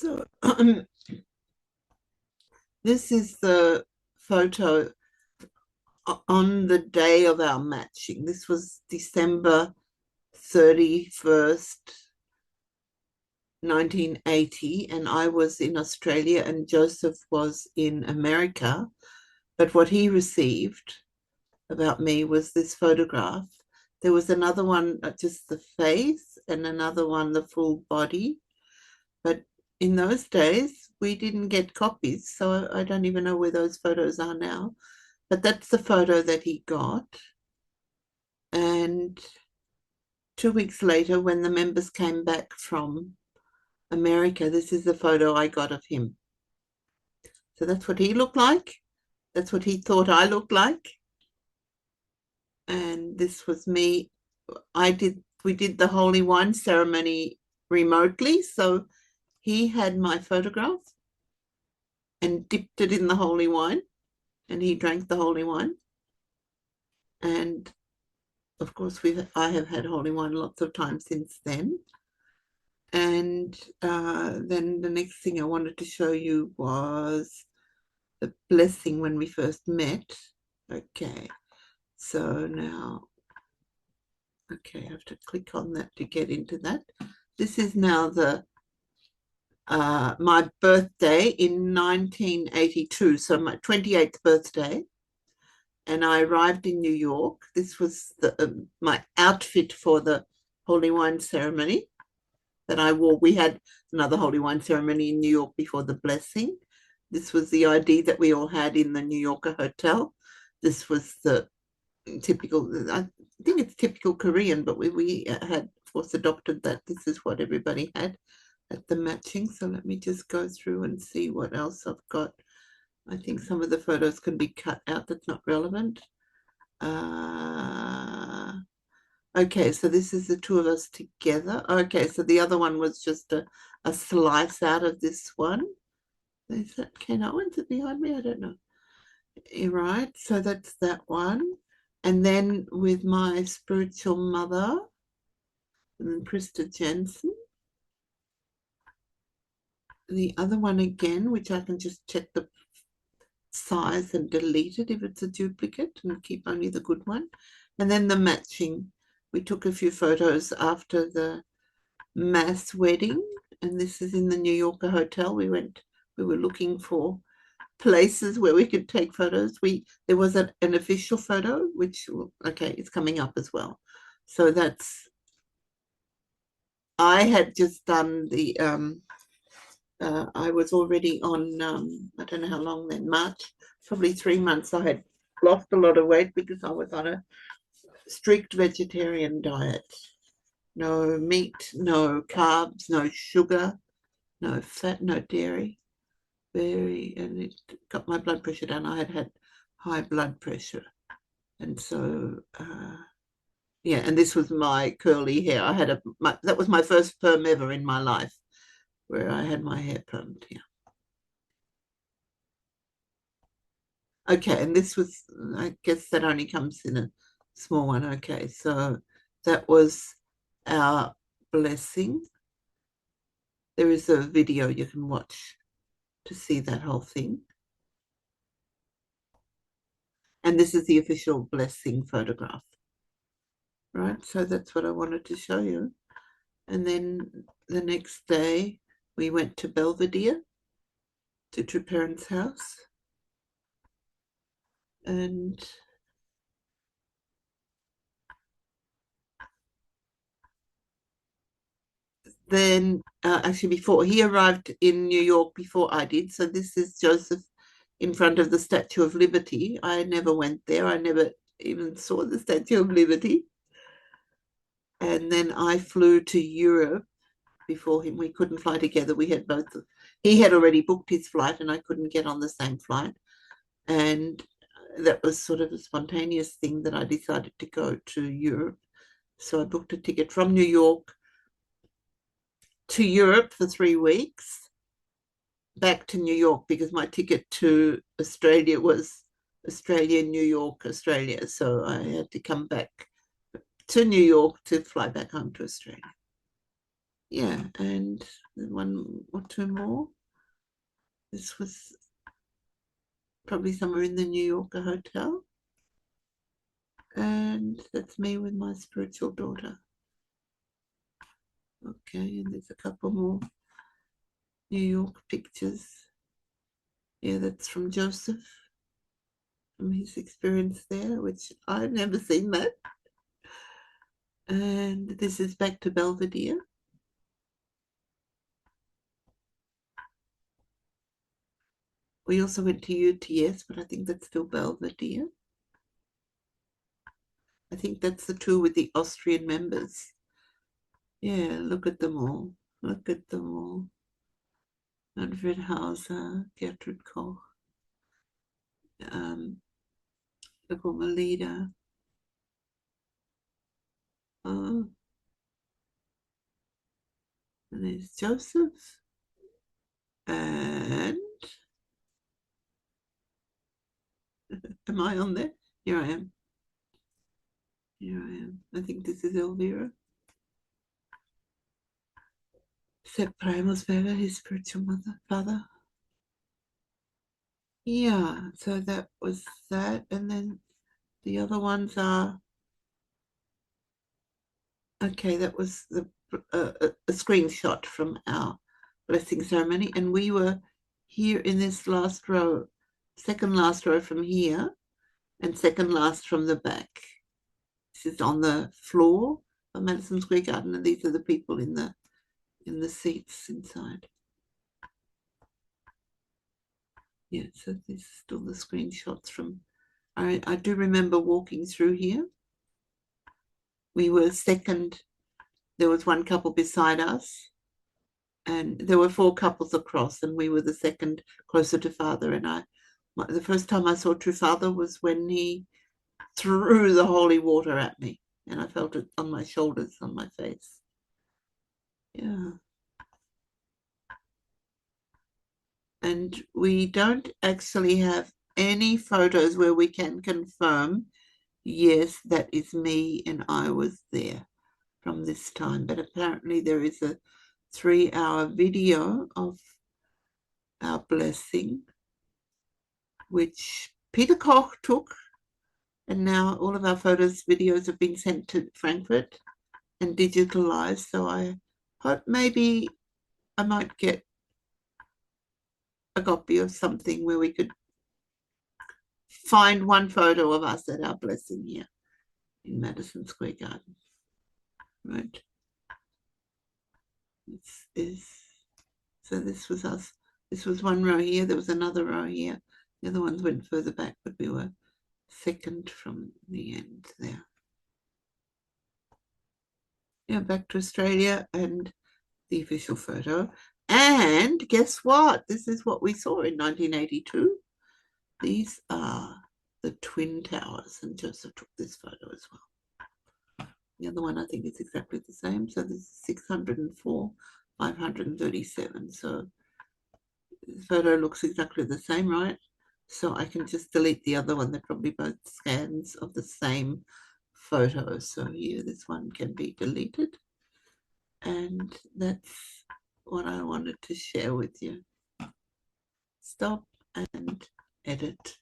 So this is the photo on the day of our matching. This was December 31st, 1980, and I was in Australia and Joseph was in America. But what he received about me was this photograph. There was another one, just the face, and another one, the full body. But in those days, we didn't get copies, so I don't even know where those photos are now. But that's the photo that he got. And 2 weeks later, when the members came back from America, this is the photo I got of him. So that's what he looked like. That's what he thought I looked like. And this was me. We did the holy wine ceremony remotely. So he had my photograph and dipped it in the holy wine, and he drank the holy wine. And of course, I have had holy wine lots of times since then. And then the next thing I wanted to show you was the blessing when we first met. Okay, so now, okay, I have to click on that to get into that. This is now my birthday in 1982, so my 28th birthday. And I arrived in New York. This was my outfit for the holy wine ceremony that I wore. We had another holy wine ceremony in New York before the blessing. This was the ID that we all had in the New Yorker hotel. This was the typical, I think it's typical Korean, but we had, of course, adopted that. This is what everybody had at the matching. So let me just go through and see what else I've got. I think some of the photos can be cut out. That's not relevant. Okay, so this is the two of us together. Okay, so the other one was just a slice out of this one. Is that Ken Owens behind me? I don't know. You're right, so that's that one. And then with my spiritual mother, and Krista Jensen. The other one again, which I can just check the size and delete it if it's a duplicate and keep only the good one. And then the matching. We took a few photos after the mass wedding, and this is in the New Yorker hotel. We were looking for places where we could take photos. There was an official photo, which, okay, it's coming up as well. So I had just done the I was already on I don't know how long then, March, probably 3 months. I had lost a lot of weight because I was on a strict vegetarian diet. No meat, no carbs, no sugar, no fat, no dairy. And it got my blood pressure down. I had high blood pressure. And so, yeah, and this was my curly hair. That was my first perm ever in my life, where I had my hair permed, yeah. Okay, and this was, I guess that only comes in a small one. Okay, so that was our blessing. There is a video you can watch to see that whole thing. And this is the official blessing photograph, right? So that's what I wanted to show you. And then the next day, we went to Belvedere, to True Parents' house. And then actually before he arrived in New York before I did. So this is Joseph in front of the Statue of Liberty. I never went there. I never even saw the Statue of Liberty. And then I flew to Europe before him. We couldn't fly together. We had both. He had already booked his flight and I couldn't get on the same flight. And that was sort of a spontaneous thing that I decided to go to Europe. So I booked a ticket from New York to Europe for 3 weeks, back to New York, because my ticket to Australia was Australia, New York, Australia. So I had to come back to New York to fly back home to Australia. Yeah, and one or two more. This was probably somewhere in the New Yorker hotel. And that's me with my spiritual daughter. Okay, and there's a couple more New York pictures. Yeah, that's from Joseph, from his experience there, which I've never seen that. And this is back to Belvedere. We also went to UTS, but I think that's still Belvedere. I think that's the tour with the Austrian members. Yeah, look at them all. Look at them all. Manfred Hauser, Gertrude Koch, Local Melida. Oh, and there's Joseph. And am I on there? Here I am. Here I am. I think this is Elvira. Sepp Primosberger, his spiritual father. Yeah, so that was that. And then the other ones are, okay, that was a screenshot from our blessing ceremony. And we were here in this last row, second last row from here, and second last from the back. This is on the floor of Madison Square Garden, and these are the people in the seats inside. Yeah, so this is still the screenshots from. I do remember walking through here. We were second. There was one couple beside us, and there were four couples across, and we were the second closer to Father. And the first time I saw True Father was when he threw the holy water at me, and I felt it on my shoulders, on my face. Yeah. And we don't actually have any photos where we can confirm, yes, that is me and I was there from this time. But apparently there is a 3-hour video of our blessing, which Peter Koch took. And now all of our photos, videos have been sent to Frankfurt and digitalized. So I hope maybe I might get a copy of something where we could find one photo of us at our blessing here in Madison Square Garden. Right. So this was us. This was one row here. There was another row here. The other ones went further back, but we were second from the end there. Yeah, back to Australia and the official photo. And guess what? This is what we saw in 1982. These are the Twin Towers, and Joseph took this photo as well. The other one I think is exactly the same. So this is 604, 537. So the photo looks exactly the same, right? So I can just delete the other one. They're probably both scans of the same photo. So here, this one can be deleted. And that's what I wanted to share with you. Stop and edit.